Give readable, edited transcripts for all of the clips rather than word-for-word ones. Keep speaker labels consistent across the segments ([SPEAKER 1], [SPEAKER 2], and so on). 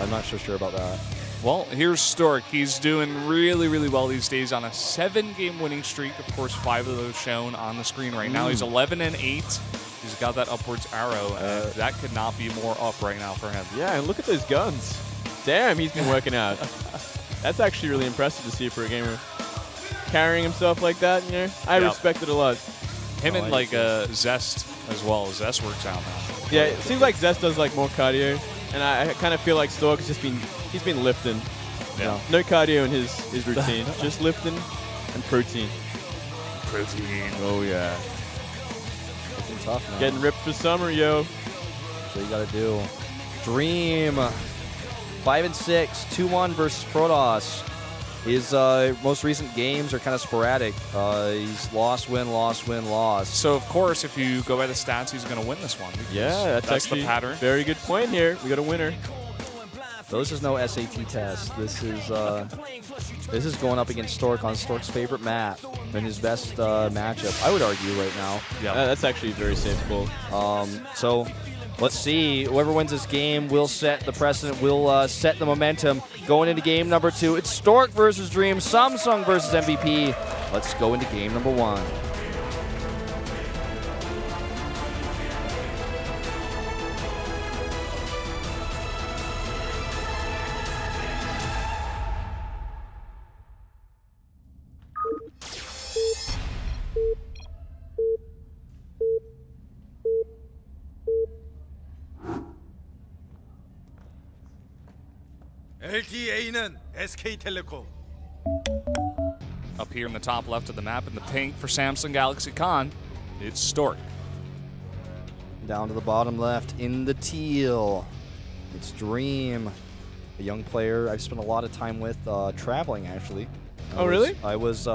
[SPEAKER 1] I'm not so sure about that.
[SPEAKER 2] Well, here's Stork. He's doing really, really well these days on a 7-game winning streak. Of course, 5 of those shown on the screen right now. He's 11-8. He's got that upwards arrow, and that could not be more up right now for him.
[SPEAKER 3] Yeah, and look at those guns. Damn, he's been working out. That's actually really impressive to see for a gamer. Carrying himself like that, you know, I respect it a lot.
[SPEAKER 2] Him and like Zest as well. Zest works out now.
[SPEAKER 3] Yeah, it seems like Zest does like more cardio, and I kind of feel like Stork has just been lifting.
[SPEAKER 2] Yeah.
[SPEAKER 3] No cardio in his routine, just lifting and protein.
[SPEAKER 2] Protein.
[SPEAKER 3] Oh yeah.
[SPEAKER 1] Looking tough, man.
[SPEAKER 3] Getting ripped for summer, yo.
[SPEAKER 1] That's what you gotta do. Dream. 5-6, 2-1 versus Protoss. His most recent games are kind of sporadic. He's lost, win, lost, win, lost.
[SPEAKER 2] So, of course, if you go by the stats, he's going to win this one.
[SPEAKER 3] Yeah, that's actually
[SPEAKER 2] the pattern.
[SPEAKER 3] Very good point here. We got a winner.
[SPEAKER 1] So this is no SAT test. This is going up against Stork on Stork's favorite map and his best matchup, I would argue, right now.
[SPEAKER 3] Yeah, that's actually very safe ball.
[SPEAKER 1] So let's see. Whoever wins this game will set the precedent, will set the momentum going into game number 2. It's Stork versus Dream, Samsung versus MVP. Let's go into game number 1.
[SPEAKER 4] LTA는 SK텔레콤.
[SPEAKER 2] Up here in the top left of the map in the pink for Samsung Galaxy Con, it's Stork.
[SPEAKER 1] Down to the bottom left in the teal, it's Dream, a young player I've spent a lot of time with traveling, actually.
[SPEAKER 3] Really?
[SPEAKER 1] I was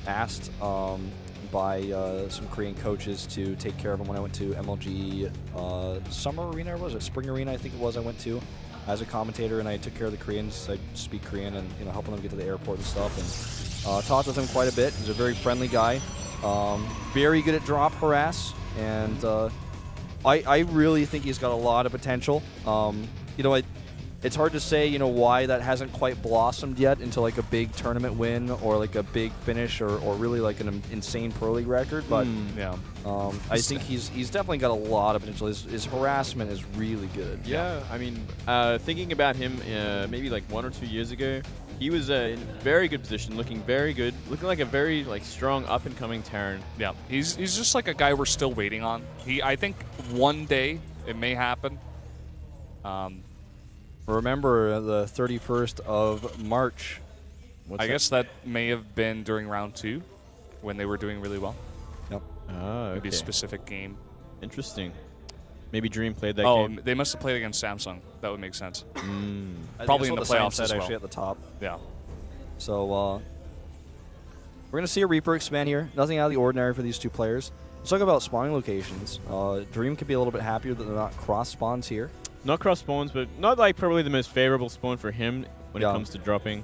[SPEAKER 1] asked by some Korean coaches to take care of him when I went to MLG Summer Arena, or was it Spring Arena, I think it was, I went to as a commentator, and I took care of the Koreans. I speak Korean and helping them get to the airport and stuff, and talked with him quite a bit. He's a very friendly guy, very good at drop harass, and I really think he's got a lot of potential. It's hard to say, why that hasn't quite blossomed yet into like a big tournament win or like a big finish or really like an insane pro league record. But I think he's definitely got a lot of potential. His harassment is really good.
[SPEAKER 3] Yeah, I mean, thinking about him maybe like 1 or 2 years ago, he was in very good position, looking very good, looking like a very strong up and coming Terran.
[SPEAKER 2] Yeah, he's just like a guy we're still waiting on. I think one day it may happen.
[SPEAKER 1] Remember the 31st of March.
[SPEAKER 2] I guess that may have been during round 2 when they were doing really well.
[SPEAKER 1] Yep.
[SPEAKER 3] Oh,
[SPEAKER 2] Maybe a specific game.
[SPEAKER 3] Interesting. Maybe Dream played that game.
[SPEAKER 2] Oh, they must have played against Samsung. That would make sense.
[SPEAKER 1] Probably
[SPEAKER 2] in the playoffs as well.
[SPEAKER 1] Actually at the top.
[SPEAKER 2] Yeah.
[SPEAKER 1] So we're going to see a Reaper expand here. Nothing out of the ordinary for these two players. Let's talk about spawning locations. Dream could be a little bit happier that they're not cross spawns here.
[SPEAKER 3] Not cross spawns, but not like probably the most favorable spawn for him when it comes to dropping.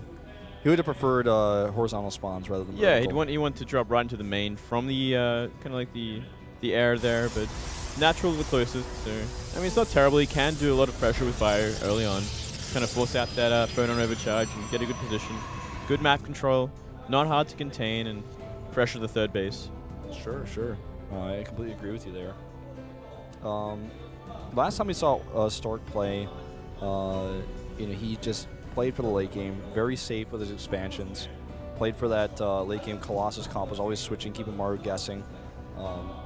[SPEAKER 1] He would have preferred horizontal spawns rather than vertical.
[SPEAKER 3] He want to drop right into the main from the kind of like the air there, but natural is the closest. So I mean, it's not terrible. He can do a lot of pressure with fire early on, kind of force out that photon overcharge and get a good position. Good map control, not hard to contain, and pressure the third base.
[SPEAKER 1] Sure. I completely agree with you there. Last time we saw Stork play, he just played for the late game, very safe with his expansions. Played for that late game Colossus comp, was always switching, keeping Maru guessing,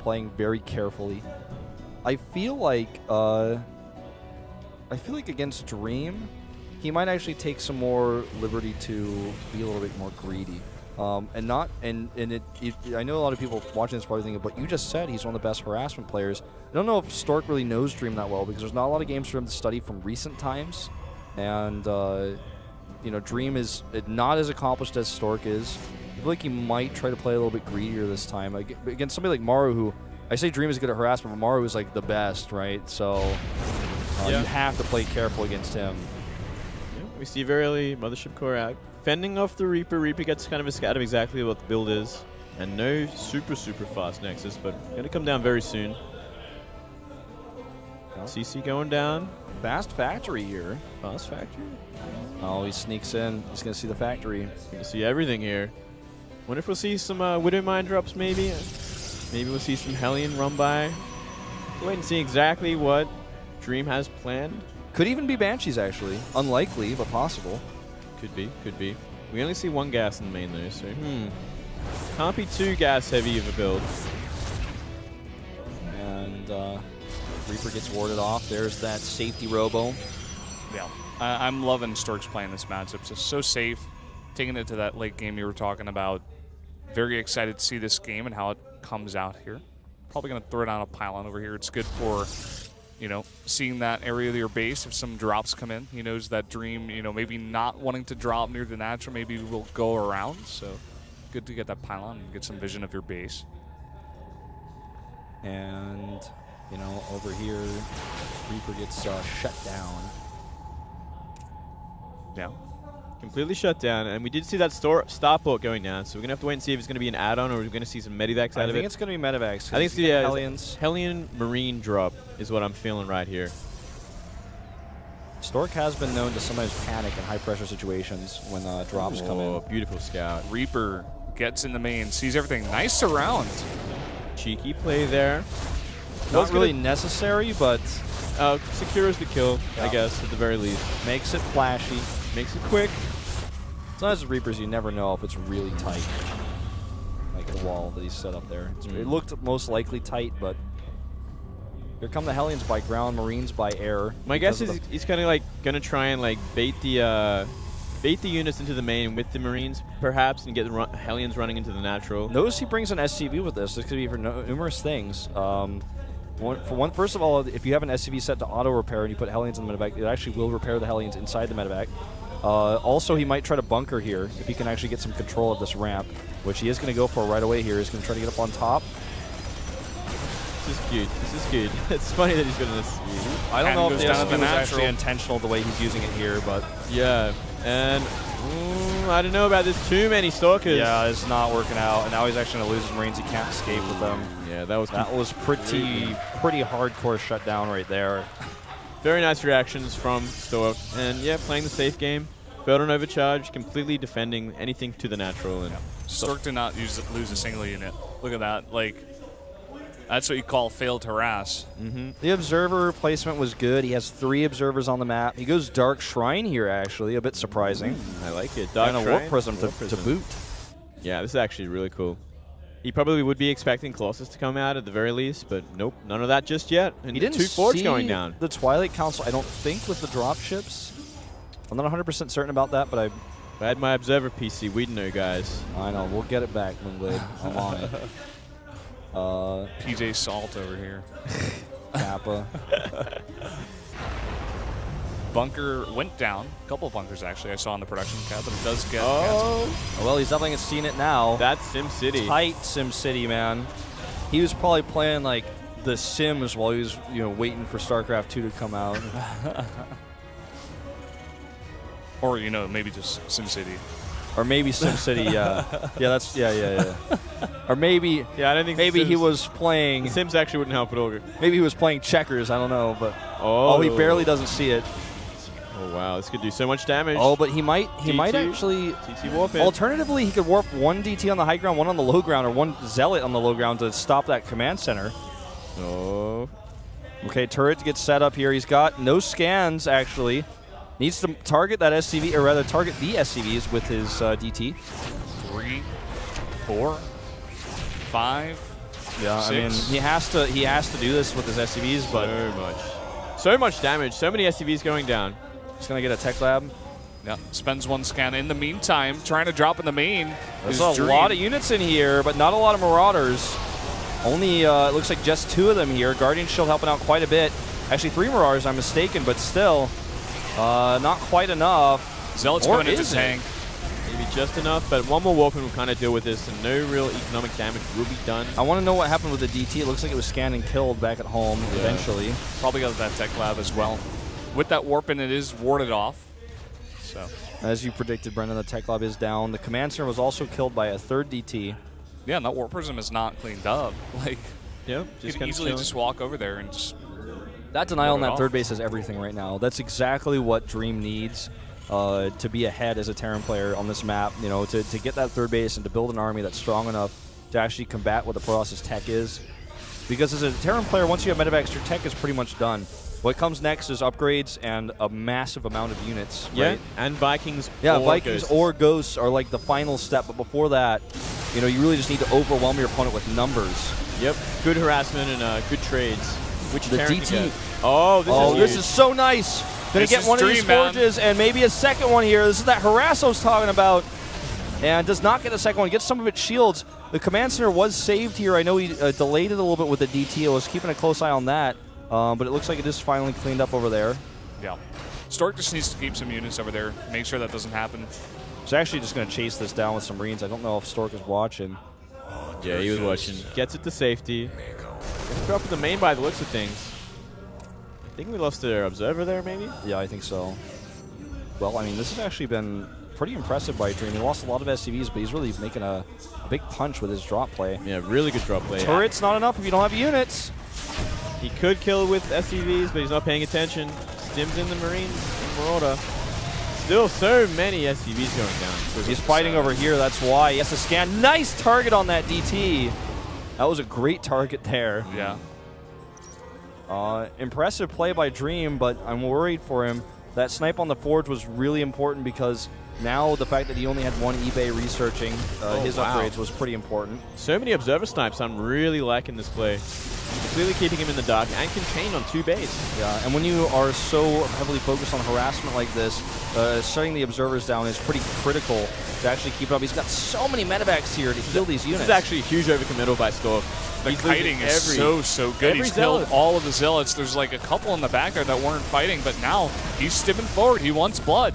[SPEAKER 1] playing very carefully. I feel like against Dream, he might actually take some more liberty to be a little bit more greedy. I know a lot of people watching this probably thinking, but you just said he's one of the best harassment players. I don't know if Stork really knows Dream that well because there's not a lot of games for him to study from recent times. And, Dream is not as accomplished as Stork is. I feel like he might try to play a little bit greedier this time. Against somebody like Maru, who, I say Dream is good at harassment, but Maru is like the best, right? So you have to play careful against him.
[SPEAKER 3] Yeah, we see very early Mothership Core out. Fending off the Reaper. Reaper gets kind of a scat of exactly what the build is. And no super fast Nexus, but going to come down very soon. CC going down.
[SPEAKER 1] Fast factory here.
[SPEAKER 3] Fast factory.
[SPEAKER 1] Oh, he sneaks in. He's going to see the factory.
[SPEAKER 3] Going to see everything here. Wonder if we'll see some Widow Mine drops maybe. Maybe we'll see some Hellion run by. Wait and see exactly what Dream has planned.
[SPEAKER 1] Could even be Banshees, actually. Unlikely, but possible.
[SPEAKER 3] Could be, could be. We only see one gas in the main though, so can't be too gas heavy of a build.
[SPEAKER 1] And Reaper gets warded off. There's that safety robo.
[SPEAKER 2] Yeah, I'm loving Stork's playing this matchup. It's just so safe. Taking it to that late game you were talking about. Very excited to see this game and how it comes out here. Probably going to throw down a pylon over here. It's good for, you know, seeing that area of your base. If some drops come in, he knows that Dream, you know, maybe not wanting to drop near the natural, maybe will go around. So good to get that pylon and get some vision of your base.
[SPEAKER 1] And, you know, over here, Reaper gets shut down.
[SPEAKER 2] Yeah.
[SPEAKER 3] Completely shut down, and we did see that starport going down, so we're going to have to wait and see if it's going to be an add-on or we're going to see some medivacs out of it.
[SPEAKER 1] I think it's going to be medivacs.
[SPEAKER 3] I think it's the
[SPEAKER 1] Hellions.
[SPEAKER 3] Hellion Marine drop is what I'm feeling right here.
[SPEAKER 1] Stork has been known to sometimes panic in high-pressure situations when drops come in.
[SPEAKER 3] Beautiful scout.
[SPEAKER 2] Reaper gets in the main, sees everything. Nice surround.
[SPEAKER 3] Cheeky play there.
[SPEAKER 1] Not really necessary, but
[SPEAKER 3] secures the kill, I guess, at the very least.
[SPEAKER 1] Makes it flashy.
[SPEAKER 3] Makes it quick.
[SPEAKER 1] Sometimes with Reapers, you never know if it's really tight. Like the wall that he's set up there. It looked most likely tight, but here come the Hellions by ground, Marines by air.
[SPEAKER 3] My guess is he's kind of like going to try and like bait the units into the main with the Marines, perhaps, and get the Hellions running into the natural.
[SPEAKER 1] Notice he brings an SCV with this. This could be for numerous things. First of all, if you have an SCV set to auto repair and you put Hellions in the medevac, it actually will repair the Hellions inside the medevac. Also, he might try to bunker here if he can actually get some control of this ramp, which he is going to go for right away here. He's going to try to get up on top.
[SPEAKER 3] This is good. This is good. It's funny that he's got an SCV.
[SPEAKER 1] I don't know if the SCV was actually intentional the way he's using it here, but...
[SPEAKER 3] Yeah, and I don't know about this. Too many Stalkers.
[SPEAKER 1] Yeah, it's not working out, and now he's actually going to lose his Marines. He can't escape with them.
[SPEAKER 3] Yeah, that was
[SPEAKER 1] pretty hardcore shutdown right there.
[SPEAKER 3] Very nice reactions from Stork, and yeah, playing the safe game. Failed on overcharge, completely defending anything to the natural. And
[SPEAKER 2] Stork did not lose a single unit. Look at that. Like, that's what you call failed harass.
[SPEAKER 1] The observer placement was good. He has 3 observers on the map. He goes Dark Shrine here, actually. A bit surprising.
[SPEAKER 3] I like it. Dark
[SPEAKER 1] and a Warp Prism to boot.
[SPEAKER 3] Yeah, this is actually really cool. He probably would be expecting Colossus to come out at the very least, but nope, none of that just yet. And
[SPEAKER 1] he didn't
[SPEAKER 3] 2 forts
[SPEAKER 1] see
[SPEAKER 3] going down.
[SPEAKER 1] The Twilight Council, I don't think, with the drop ships. I'm not 100% certain about that, but
[SPEAKER 3] If I had my observer PC, we'd know, guys.
[SPEAKER 1] I know. We'll get it back, Moonblade. I'm on it.
[SPEAKER 2] PJ Salt over here.
[SPEAKER 1] Kappa.
[SPEAKER 2] Bunker went down. A couple of bunkers, actually, I saw in the production cap, but it does get...
[SPEAKER 1] Well, he's definitely seen it now.
[SPEAKER 3] That's SimCity.
[SPEAKER 1] Tight SimCity, man. He was probably playing, like, The Sims while he was, you know, waiting for StarCraft 2 to come out.
[SPEAKER 2] Or, you know, maybe just SimCity.
[SPEAKER 1] Or maybe SimCity, yeah. Yeah. Or maybe,
[SPEAKER 3] yeah, I don't think
[SPEAKER 1] maybe he was playing...
[SPEAKER 3] The Sims actually wouldn't help at all.
[SPEAKER 1] Maybe he was playing checkers, I don't know, but...
[SPEAKER 3] Oh,
[SPEAKER 1] he barely doesn't see it.
[SPEAKER 3] Oh, wow, this could do so much damage.
[SPEAKER 1] Oh, but he might actually...
[SPEAKER 3] TT warp it.
[SPEAKER 1] Alternatively, he could warp 1 DT on the high ground, 1 on the low ground, or 1 Zealot on the low ground to stop that command center.
[SPEAKER 3] Oh.
[SPEAKER 1] Okay, turret gets set up here. He's got no scans, actually. Needs to target that SCV, or rather target the SCVs with his DT.
[SPEAKER 2] 3, 4, 5,
[SPEAKER 1] Yeah,
[SPEAKER 2] 6.
[SPEAKER 1] I mean, he has to do this with his SCVs, but...
[SPEAKER 3] So much damage. So many SCVs going down.
[SPEAKER 1] He's going to get a tech lab.
[SPEAKER 2] Yeah, spends 1 scan. In the meantime, trying to drop in the main.
[SPEAKER 1] There's a lot of units in here, but not a lot of Marauders. Only, it looks like just 2 of them here. Guardian Shield helping out quite a bit. Actually, 3 Marauders, I'm mistaken, but still, not quite enough.
[SPEAKER 2] Zealot's going into tank.
[SPEAKER 3] Maybe just enough, but 1 more Warping will kind of deal with this, and no real economic damage will be done.
[SPEAKER 1] I want to know what happened with the DT. It looks like it was scanned and killed back at home eventually.
[SPEAKER 2] Probably got that tech lab as well. With that Warping, it is warded off. So,
[SPEAKER 1] as you predicted, Brendan, the tech lab is down. The command center was also killed by a 3rd DT.
[SPEAKER 2] Yeah, and that Warp Prism is not cleaned up. Like,
[SPEAKER 3] yep,
[SPEAKER 2] you can easily just walk over there and just
[SPEAKER 1] That denial on
[SPEAKER 2] Wrote it
[SPEAKER 1] that
[SPEAKER 2] off.
[SPEAKER 1] third base is everything right now. That's exactly what Dream needs to be ahead as a Terran player on this map. You know, to get that third base and to build an army that's strong enough to actually combat what the Protoss' tech is. Because as a Terran player, once you have medevacs, your tech is pretty much done. What comes next is upgrades and a massive amount of units.
[SPEAKER 3] Yeah,
[SPEAKER 1] right?
[SPEAKER 3] and Vikings.
[SPEAKER 1] Yeah,
[SPEAKER 3] or
[SPEAKER 1] Vikings
[SPEAKER 3] Ghosts.
[SPEAKER 1] or Ghosts are like the final step, but before that, you know, you really just need to overwhelm your opponent with numbers.
[SPEAKER 3] Yep, good harassment and good trades. Which
[SPEAKER 1] The
[SPEAKER 3] Terran can
[SPEAKER 1] DT.
[SPEAKER 3] get. Oh,
[SPEAKER 1] This
[SPEAKER 3] huge.
[SPEAKER 1] is so nice. Gonna
[SPEAKER 2] This
[SPEAKER 1] get
[SPEAKER 2] is
[SPEAKER 1] one of these
[SPEAKER 2] Dream, man.
[SPEAKER 1] forges and maybe a second one here. This is that harass I was talking about. And does not get a second one. Gets some of its shields. The command center was saved here. I know he delayed it a little bit with the DT. I was keeping a close eye on that. But it looks like it is finally cleaned up over there.
[SPEAKER 2] Yeah. Stork just needs to keep some units over there. Make sure that doesn't happen.
[SPEAKER 1] He's actually just going to chase this down with some Marines. I don't know if Stork is watching.
[SPEAKER 3] Yeah, he was watching. Gets it to safety. Drop in the main by the looks of things. I think we lost their observer there, maybe?
[SPEAKER 1] Yeah, I think so. Well, I mean, this has actually been pretty impressive by Dream. He lost a lot of SCVs, but he's really making a big punch with his drop play.
[SPEAKER 3] Yeah, really good drop play.
[SPEAKER 1] Turret's not enough if you don't have units.
[SPEAKER 3] He could kill with SCVs, but he's not paying attention. Stims in the Marines and Marauder. Still so many SCVs going down.
[SPEAKER 1] He's fighting over here, that's why. He has to scan. Nice target on that DT. That was a great target there.
[SPEAKER 2] Yeah.
[SPEAKER 1] Impressive play by Dream, but I'm worried for him. That snipe on the Forge was really important because now the fact that he only had one eBay researching his upgrades was pretty important.
[SPEAKER 3] So many observer snipes. I'm really liking this play. Clearly keeping him in the dark and contained on 2 base.
[SPEAKER 1] Yeah, and when you are so heavily focused on harassment like this, shutting the observers down is pretty critical to actually keep it up. He's got so many medevacs here to heal these units.
[SPEAKER 3] This is actually a huge overcommittal by Stork.
[SPEAKER 2] The
[SPEAKER 3] He's
[SPEAKER 2] kiting
[SPEAKER 3] losing
[SPEAKER 2] is so good.
[SPEAKER 3] every
[SPEAKER 2] He's killed
[SPEAKER 3] zealot.
[SPEAKER 2] all of the zealots. There's like a couple in the back there that weren't fighting, but now he's stimming forward. He wants blood.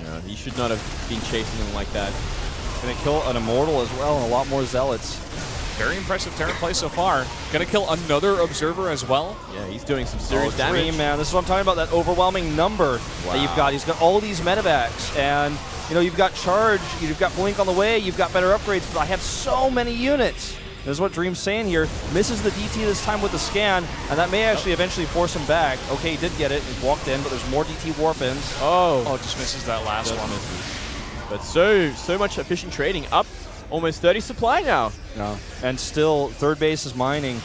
[SPEAKER 3] Yeah, he should not have been chasing them like that.
[SPEAKER 1] Going to kill an Immortal as well and a lot more Zealots.
[SPEAKER 2] Very impressive Terran play so far. Gonna kill another observer as well.
[SPEAKER 3] Yeah, he's doing some serious damage.
[SPEAKER 1] Dream, man. This is what I'm talking about, that overwhelming number that you've got. He's got all these medevacs, and you know, you've got Charge, you've got Blink on the way, you've got better upgrades, but I have so many units. This is what Dream's saying here. Misses the DT this time with the scan, and that may actually eventually force him back. Okay, he did get it. He walked in, but there's more DT warp-ins.
[SPEAKER 2] Oh, just misses that last one.
[SPEAKER 3] But so much efficient trading. Up almost 30 supply now.
[SPEAKER 1] No. And still, third base is mining.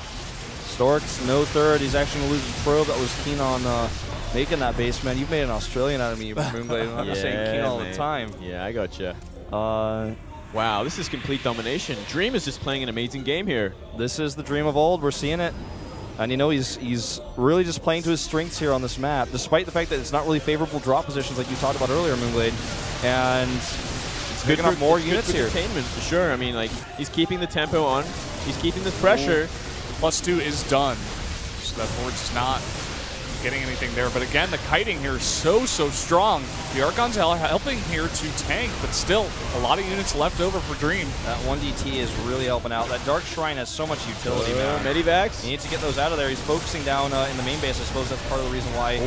[SPEAKER 1] Stork's no third. He's actually going to lose his probe that was keen on making that base, man. You've made an Australian out of me, Moonblade. I'm just saying keen all the time.
[SPEAKER 3] Yeah, I gotcha.
[SPEAKER 1] Uh,
[SPEAKER 3] Wow, this is complete domination. Dream is just playing an amazing game here.
[SPEAKER 1] This is the Dream of old. We're seeing it. And you know, he's really just playing to his strengths here on this map, despite the fact that it's not really favorable drop positions like you talked about earlier, Moonblade. And it's picking up more units here.
[SPEAKER 3] Containment for sure. I mean, like, he's keeping the tempo on. He's keeping this pressure.
[SPEAKER 2] +2 is done. So that Forge's not getting anything there. But again, the kiting here is so strong. The Archon's helping here to tank, but still a lot of units left over for Dream.
[SPEAKER 1] That 1DT is really helping out. That Dark Shrine has so much utility, man.
[SPEAKER 3] Medivacs.
[SPEAKER 1] He needs to get those out of there. He's focusing down in the main base. I suppose that's part of the reason why.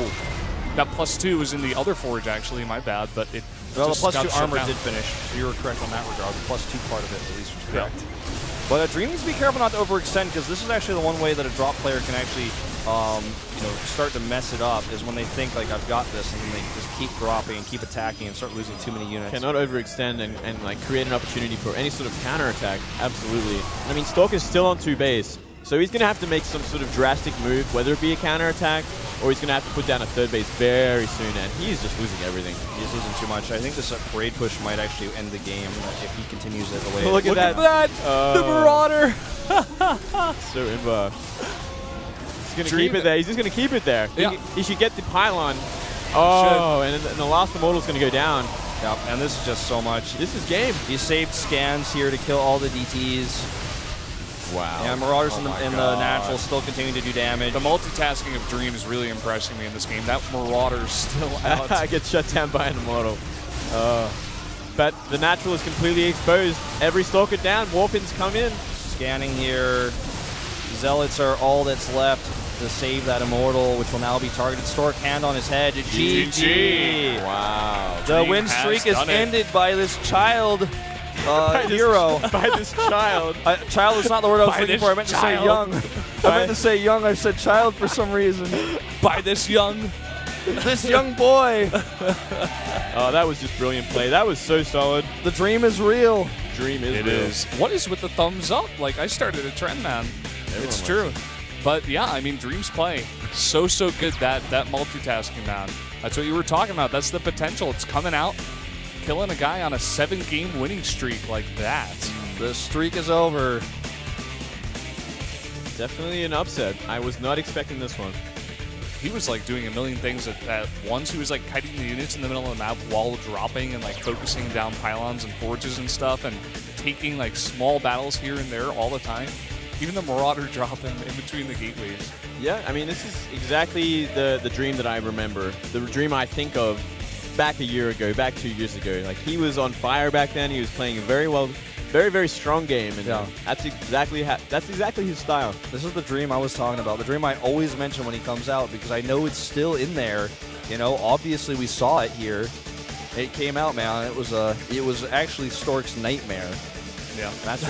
[SPEAKER 2] That +2 was in the other Forge, actually. My bad, but it
[SPEAKER 1] Well, the
[SPEAKER 2] just got
[SPEAKER 1] +2
[SPEAKER 2] shut
[SPEAKER 1] armor
[SPEAKER 2] down.
[SPEAKER 1] did finish. So you were correct on that regard. The +2 part of it, at least, was correct. But Dream needs to be careful not to overextend, because this is actually the one way that a drop player can actually, you know, start to mess it up, is when they think, like, I've got this, and then they just keep dropping and keep attacking and start losing too many units.
[SPEAKER 3] Cannot overextend and like create an opportunity for any sort of counterattack. Absolutely. I mean, Stork is still on 2 base, so he's going to have to make some sort of drastic move, whether it be a counterattack or he's going to have to put down a 3rd base very soon, and he's just losing everything.
[SPEAKER 1] He's losing too much. I think this raid push might actually end the game if he continues it the way.
[SPEAKER 3] Look at that. The
[SPEAKER 2] Marauder.
[SPEAKER 3] So Imba. He's going to keep it there. He's just going to keep it there.
[SPEAKER 2] Yeah.
[SPEAKER 3] He should get the pylon. Oh, and the last Immortal's going to go down.
[SPEAKER 1] Yeah, and this is just so much.
[SPEAKER 3] This is game.
[SPEAKER 1] He saved scans here to kill all the DTs.
[SPEAKER 3] Wow.
[SPEAKER 1] And Marauders in the natural still continuing to do damage.
[SPEAKER 2] The multitasking of Dream is really impressing me in this game. That Marauder's still out.
[SPEAKER 3] I get shut down by an Immortal. But the natural is completely exposed. Every Stalker down. Warpins come in.
[SPEAKER 1] Scanning here. Zealots are all that's left to save that Immortal, which will now be targeted. Stork, hand on his head. GG.
[SPEAKER 3] Wow.
[SPEAKER 1] The
[SPEAKER 2] Dream
[SPEAKER 1] win
[SPEAKER 2] has
[SPEAKER 1] streak is
[SPEAKER 2] done it.
[SPEAKER 1] ended by this child. hero.
[SPEAKER 3] By this child.
[SPEAKER 1] Child is not the word I was
[SPEAKER 2] By
[SPEAKER 1] looking
[SPEAKER 2] this
[SPEAKER 1] for. I meant to say
[SPEAKER 2] child.
[SPEAKER 1] young. I meant to say young. I said child for some reason.
[SPEAKER 2] By this young.
[SPEAKER 1] This young boy.
[SPEAKER 3] Oh, that was just brilliant play. That was so solid.
[SPEAKER 1] The dream is real.
[SPEAKER 3] Dream is
[SPEAKER 2] It
[SPEAKER 3] real.
[SPEAKER 2] is. What is with the thumbs up? Like, I started a trend, man. It's true. But yeah, I mean, Dream's play so good. That multitasking, man. That's what you were talking about. That's the potential. It's coming out, killing a guy on a 7-game winning streak like that.
[SPEAKER 1] The streak is over.
[SPEAKER 3] Definitely an upset. I was not expecting this one.
[SPEAKER 2] He was like doing a million things at once. He was like kiting the units in the middle of the map while dropping and like focusing down pylons and forges and stuff, and taking like small battles here and there all the time. Even the Marauder dropping in between the gateways.
[SPEAKER 3] Yeah, I mean, this is exactly the dream that I remember. The dream I think of back a year ago, back 2 years ago. Like, he was on fire back then. He was playing a very well, very strong game, and that's exactly his style.
[SPEAKER 1] This is the dream I was talking about. The dream I always mention when he comes out, because I know it's still in there. You know, obviously we saw it here. It came out, man. It was actually Stork's nightmare.
[SPEAKER 2] Yeah.
[SPEAKER 1] That's